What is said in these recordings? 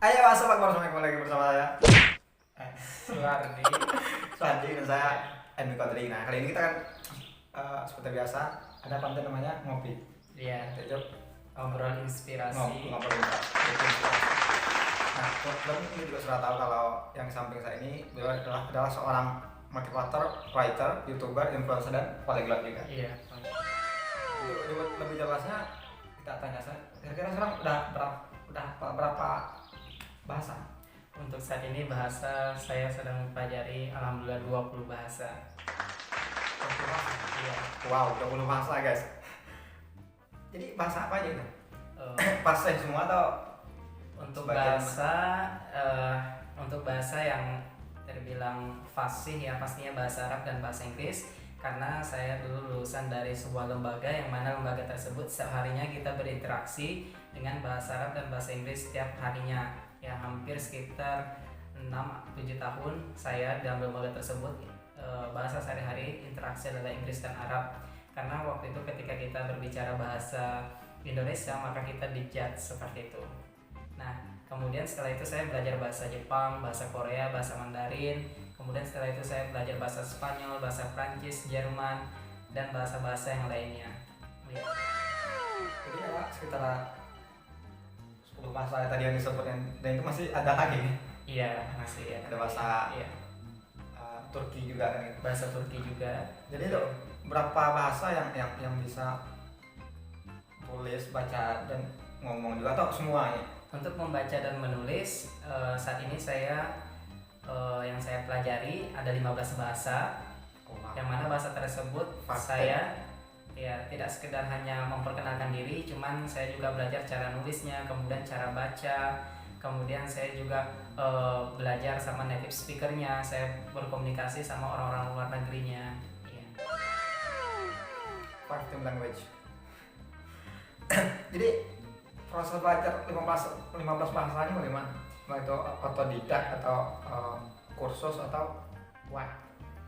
Ayo masuk Pak, bersama lagi bersama saya. Suwardi. Suhadi dan saya Emi Kodri. Nah kali ini kita kan seperti biasa ada konten namanya ngopi. Iya, Jadi ngobrol inspirasi. ngobrol. Nah kebetulan ini juga sudah tahu kalau yang di samping saya ini beliau adalah seorang motivator, writer, youtuber, influencer dan polyglot juga. Iya. Untuk lebih jelasnya kita tanya saya, kira-kira sekarang udah berapa bahasa? Untuk saat ini bahasa saya sedang mempelajari alhamdulillah 20 bahasa. 20 bahasa. Iya. Wow, 20 bahasa guys. Jadi bahasa apa aja itu? Fasih semua atau Untuk sebagian? bahasa yang terbilang fasih ya pastinya bahasa Arab dan bahasa Inggris, karena saya dulu lulusan dari sebuah lembaga yang mana lembaga tersebut setiap harinya kita berinteraksi dengan bahasa Arab dan bahasa Inggris setiap harinya. Ya hampir sekitar 6-7 tahun saya dalam lembaga tersebut, bahasa sehari-hari interaksi adalah Inggris dan Arab. Karena waktu itu ketika kita berbicara bahasa Indonesia maka kita dijudge seperti itu. Nah, kemudian setelah itu saya belajar bahasa Jepang, bahasa Korea, bahasa Mandarin. Kemudian setelah itu saya belajar bahasa Spanyol, bahasa Prancis, Jerman, dan bahasa-bahasa yang lainnya. Ya. Jadi ada sekitar 10 bahasa yang tadi yang disebutin dan itu masih ada lagi. Iya, masih ya. Ada bahasa Iya, Turki juga kan itu. bahasa Turki juga. Jadi itu berapa bahasa yang bisa tulis, baca dan ngomong juga atau semuanya? Untuk membaca dan menulis, saat ini yang saya pelajari ada 15 bahasa. Yang mana bahasa tersebut saya ya tidak sekedar hanya memperkenalkan diri, cuman saya juga belajar cara nulisnya, kemudian cara baca, kemudian saya juga belajar sama native speakernya, saya berkomunikasi sama orang-orang luar negerinya. Iya. Five team language. Jadi proses belajar 15 bahasanya bagaimana? Mau itu otodidak atau kursus atau what?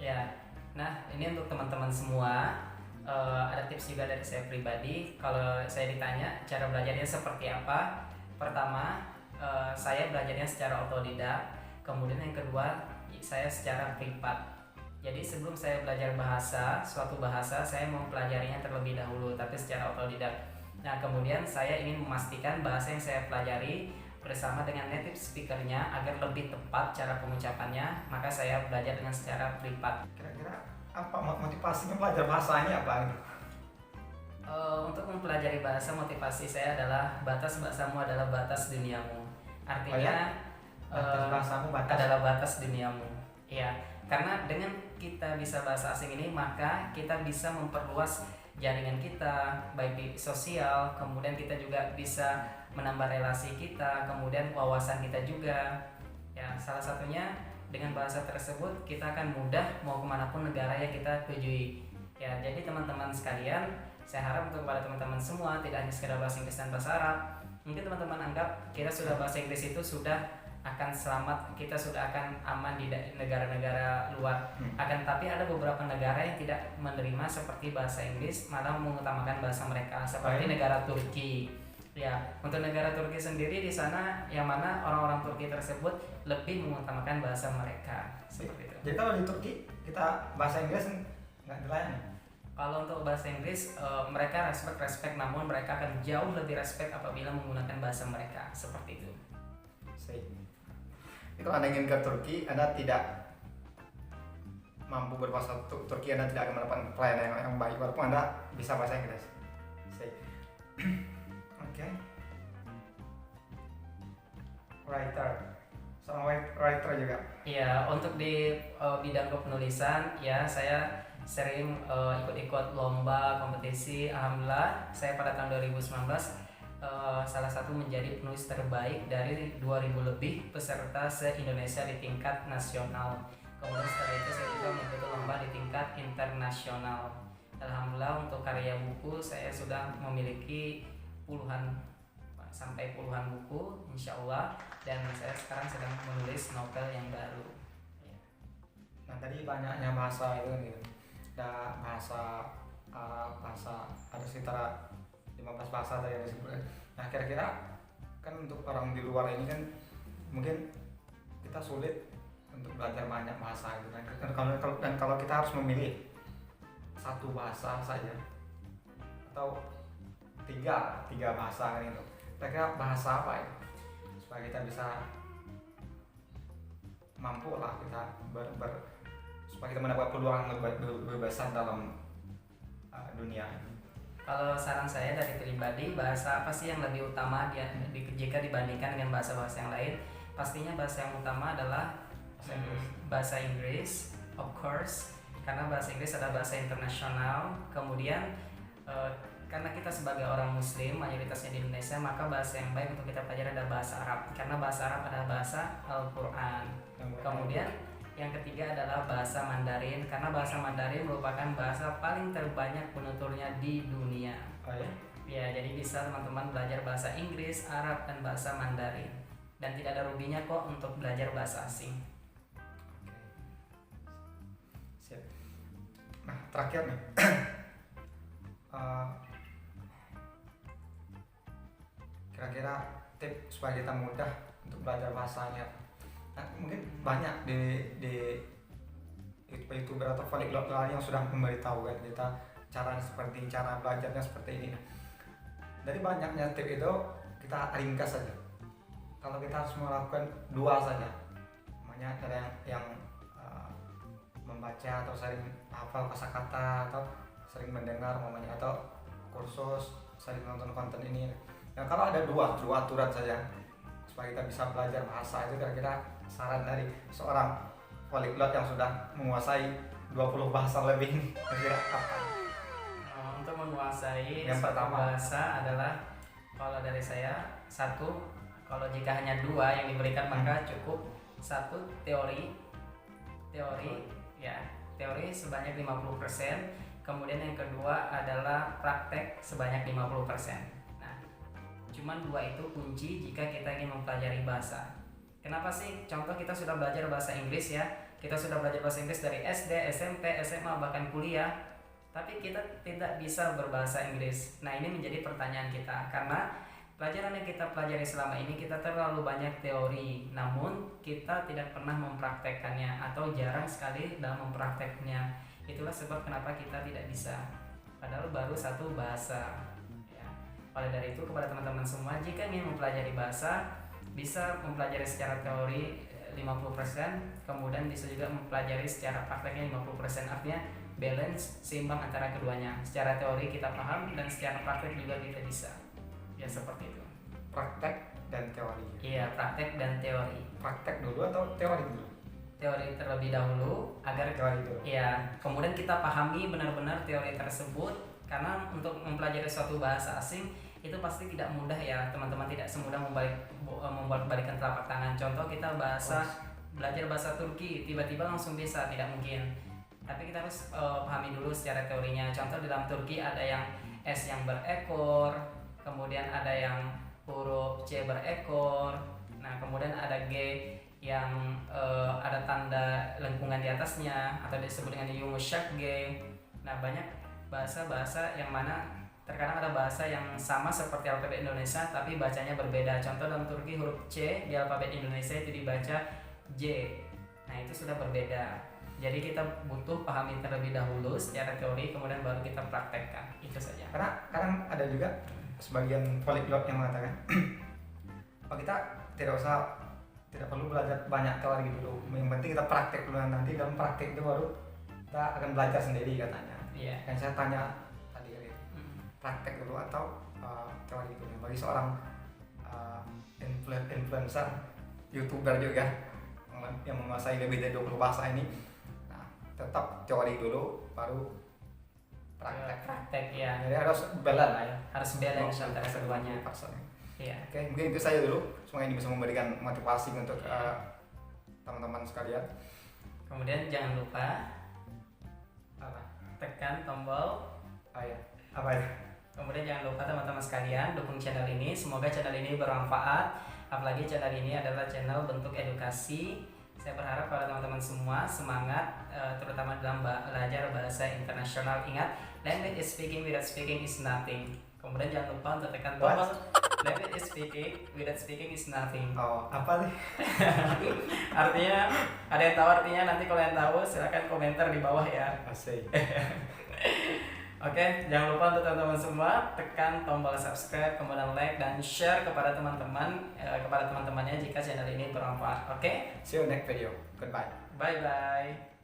Ya, nah ini untuk teman-teman semua, ada tips juga dari saya pribadi. Kalau saya ditanya cara belajarnya seperti apa, pertama saya belajarnya secara otodidak, kemudian yang kedua saya secara privat. Jadi sebelum saya belajar suatu bahasa, saya mempelajarinya terlebih dahulu, tapi secara otodidak. Nah kemudian saya ingin memastikan bahasa yang saya pelajari bersama dengan native speakernya agar lebih tepat cara pengucapannya, maka saya belajar dengan secara privat. Kira-kira apa motivasinya belajar bahasanya apa gitu? Untuk mempelajari bahasa, motivasi saya adalah batas bahasamu adalah batas duniamu. Artinya Batas bahasamu batas. adalah batas duniamu. Ya, karena dengan kita bisa bahasa asing ini maka kita bisa memperluas jaringan kita baik di sosial, kemudian kita juga bisa menambah relasi kita, kemudian wawasan kita juga. Ya, salah satunya dengan bahasa tersebut kita akan mudah mau kemanapun negara yang kita tujui. Ya, jadi teman-teman sekalian, saya harap untuk kepada teman-teman semua tidak hanya sekedar bahasa Inggris dan bahasa Arab. Mungkin teman-teman anggap kita sudah bahasa Inggris itu sudah akan selamat, kita sudah akan aman di negara-negara luar. Akan tapi ada beberapa negara yang tidak menerima seperti bahasa Inggris, malah mengutamakan bahasa mereka, seperti negara Turki. Ya, untuk negara Turki sendiri di sana yang mana orang-orang Turki tersebut lebih mengutamakan bahasa mereka. Seperti itu. Jadi kalau di Turki kita bahasa Inggris nggak dilayani. Kalau untuk bahasa Inggris mereka respect, namun mereka akan jauh lebih respect apabila menggunakan bahasa mereka. Seperti itu. Jadi kalau Anda ingin ke Turki, Anda tidak mampu berbahasa Turki, Anda tidak akan mendapatkan pelayanan yang baik walaupun Anda bisa bahasa Inggris. Oke. Writer, seorang writer juga. Ya, untuk di bidang kepenulisan, ya saya sering ikut-ikut lomba kompetisi. Alhamdulillah, saya pada tahun 2019 salah satu menjadi penulis terbaik dari 2000 lebih peserta se-Indonesia di tingkat nasional. Kemudian setelah itu saya juga mengikuti lomba di tingkat internasional. Alhamdulillah untuk karya buku saya sudah memiliki sampai puluhan buku insya Allah, dan saya sekarang sedang menulis novel yang baru. Nah tadi banyaknya bahasa itu gitu. Ada bahasa ada sekitar 15 bahasa tadi yang disebutkan. Nah kira-kira kan untuk orang di luar ini kan mungkin kita sulit untuk belajar banyak bahasa gitu kan. Dan kalau kita harus memilih satu bahasa saja atau tiga bahasa kan itu, kira-kira bahasa apa ya supaya kita bisa mampu lah kita supaya kita mendapat peluang lebih besar dalam dunia. Kalau saran saya dari pribadi, bahasa apa sih yang lebih utama jika dibandingkan dengan bahasa-bahasa yang lain? Pastinya bahasa yang utama adalah bahasa Inggris, of course, karena bahasa Inggris adalah bahasa internasional. Kemudian karena kita sebagai orang Muslim mayoritasnya di Indonesia, maka bahasa yang baik untuk kita pelajari adalah bahasa Arab, karena bahasa Arab adalah bahasa Al-Quran. Kemudian yang ketiga adalah bahasa Mandarin, karena bahasa Mandarin merupakan bahasa paling terbanyak penuturnya di dunia. Oh ya? Ya, jadi bisa teman-teman belajar bahasa Inggris, Arab, dan bahasa Mandarin. Dan tidak ada ruginya kok untuk belajar bahasa asing. Siap. Nah, terakhir nih. Kira-kira tips supaya kita mudah untuk belajar bahasanya. Nah, mungkin banyak di YouTuber atau polyglot lain yang sudah memberitahu kan kita cara belajarnya seperti ini. Dari banyaknya tips itu kita ringkas saja. Kalau kita harus melakukan 2 saja, namanya ada yang membaca atau sering hafal kosakata atau sering mendengar namanya, atau kursus sering nonton konten ini. Nah, kalau ada dua aturan saja supaya kita bisa belajar bahasa itu, kira-kira saran dari seorang polyglot yang sudah menguasai 20 bahasa lebih ini kira-kira apa? Untuk menguasai Yang suatu pertama bahasa adalah, kalau dari saya, 1, kalau jika hanya 2 yang diberikan maka cukup 1 teori sebanyak 50%, kemudian yang kedua adalah praktek sebanyak 50%. Nah, cuman 2 itu kunci jika kita ingin mempelajari bahasa. Kenapa sih? Contoh, kita sudah belajar bahasa Inggris ya, kita sudah belajar bahasa Inggris dari SD, SMP, SMA, bahkan kuliah, tapi kita tidak bisa berbahasa Inggris. Nah, ini menjadi pertanyaan kita, karena pelajaran yang kita pelajari selama ini kita terlalu banyak teori, namun kita tidak pernah mempraktekkannya atau jarang sekali dalam memprakteknya. Itulah sebab kenapa kita tidak bisa, padahal baru 1 bahasa ya. Oleh dari itu, kepada teman-teman semua, jika ingin mempelajari bahasa, bisa mempelajari secara teori 50%, kemudian bisa juga mempelajari secara prakteknya 50%. Artinya balance, seimbang antara keduanya. Secara teori kita paham dan secara praktek juga kita bisa. Ya, seperti itu. Praktek dan teori. Iya, praktek dan teori. Praktek dulu atau teori dulu? Teori terlebih dahulu agar Teori dulu. ya, kemudian kita pahami benar-benar teori tersebut, karena untuk mempelajari suatu bahasa asing itu pasti tidak mudah ya teman-teman, tidak semudah membolak-balikan telapak tangan. Contoh, kita belajar bahasa Turki tiba-tiba langsung bisa, tidak mungkin. Tapi kita harus pahami dulu secara teorinya. Contoh, di dalam Turki ada yang S yang berekor, kemudian ada yang huruf C berekor, nah kemudian ada G yang ada tanda lengkungan di atasnya atau disebut dengan yumuşak G. Nah, banyak bahasa-bahasa yang mana terkadang ada bahasa yang sama seperti alfabet Indonesia tapi bacanya berbeda. Contoh, dalam Turki huruf C di alfabet Indonesia itu dibaca J. Nah, itu sudah berbeda. Jadi kita butuh pahami terlebih dahulu secara teori, kemudian baru kita praktekkan. Itu saja. Karena kadang ada juga sebagian polyglot yang mengatakan kita tidak perlu belajar banyak teori dulu, yang penting kita praktek dulu, nanti dalam praktek itu baru kita akan belajar sendiri katanya. Iya. Dan saya tanya tadi praktek dulu atau teori dulu? Bagi seorang influencer, YouTuber juga yang menguasai lebih dari 20 bahasa ini, nah, tetap teori dulu baru praktek. Ya. Jadi harus balance lah ya. Harus balance antara keduanya. Iya. Oke, mungkin itu saja dulu. Semoga ini bisa memberikan motivasi untuk teman-teman sekalian. Kemudian jangan lupa Apa? tekan tombol. Apa ya? Kemudian jangan lupa teman-teman sekalian dukung channel ini. Semoga channel ini bermanfaat. Apalagi channel ini adalah channel bentuk edukasi. Saya berharap pada teman-teman semua semangat, terutama dalam belajar bahasa internasional. Ingat, language is speaking, without speaking is nothing. Kemudian jangan lupa untuk tekan tombol Language is speaking, without speaking is nothing. Oh, apa nih? Artinya, ada yang tahu artinya? Nanti kalau yang tahu silahkan komentar di bawah ya. Asik. Oke, jangan lupa untuk teman-teman semua tekan tombol subscribe, kemudian like dan share kepada teman-teman kepada teman-temannya jika channel ini bermanfaat. Oke, See you next video. Goodbye. bye bye.